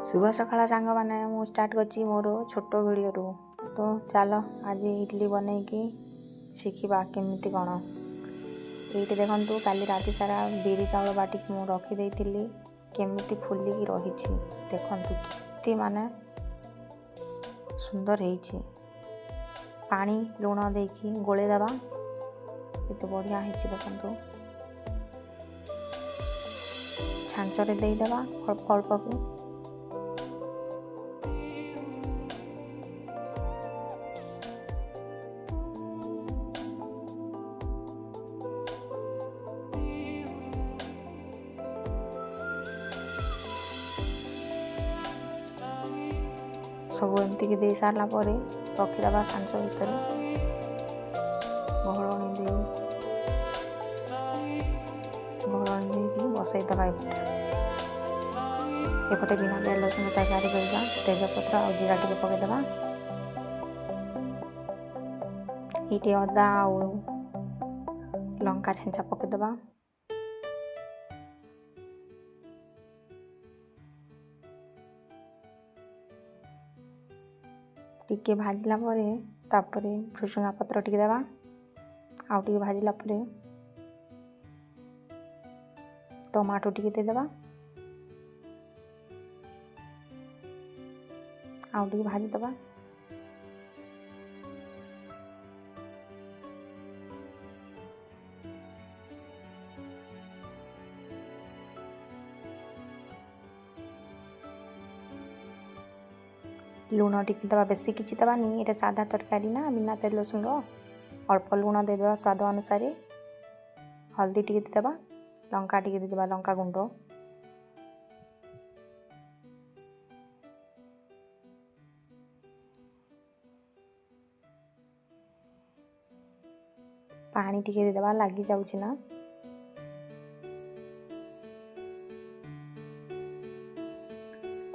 शुभ सकाळ सांग मैंने मु स्टार्ट कर मोर छोट भिडियो तो चल आज इडली बनईकि शिखा केमिति कौन ये देखु काली राति सारा बिरी चाउल बाटिक मु रखीदे केमिति फुलिकी रही देखु कितनी माने सुंदर है पानी लुण देकी गोले दबा केते बढ़िया है देखु छांचरे देदेबा अल्प अल्प की सब एमती दे सारा पर रखीदे सांच भितर घोड़णी दे बसईदे एपटे बिना प्याज लसुन तैयारी करवा तेजपत्र और जीरा टे पकईदे ये अदा और लंका छेंचा पकईदे टिके भाजला तापर भृसुंगा पत्र टिके देवा आउ टिके भाजला टमाटो टिके देदेबा आउ टिके भाजीदेबा लुण टिके देवा बेसी किछि देबानी ये सादा तरकारी ना बिना प्याज लसुन अल्प लुण देदेबा स्वाद अनुसार हल्दी टिके देदेबा लंका टिके देदेबा लंका गुंड पानी टिके देदेबा लगी जाउछि ना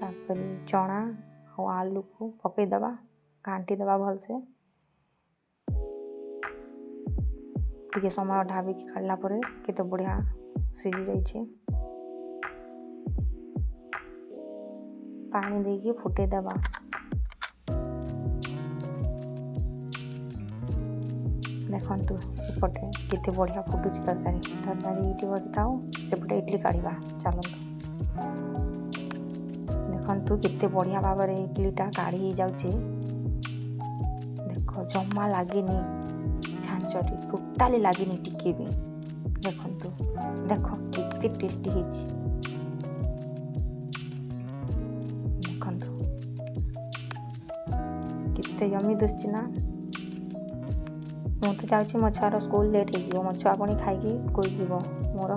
तापर चना और आलू को पकईदे घाटी देवा भलसे टिके समय ढाबिकी काढ़ला केते बढ़िया सीझी जाइए पानी देकी फुटेदेबा देखंतु एपटे केते बढ़िया फुटुची तरकारी ये बसी था सेपटे इडली काढ़ा चलतु देखु केते बढ़िया भाव में इडलीटा काढ़ी जाऊे देख जमा लगे छांचरी टोटाली लगे टिके भी देखु देख केते टेस्टी है देखु केते यमी दुसची ना मु तो जाऊँ मो छुआर स्कूल लेट हो मो छुआ पुणी खाई स्कूल जीव मोर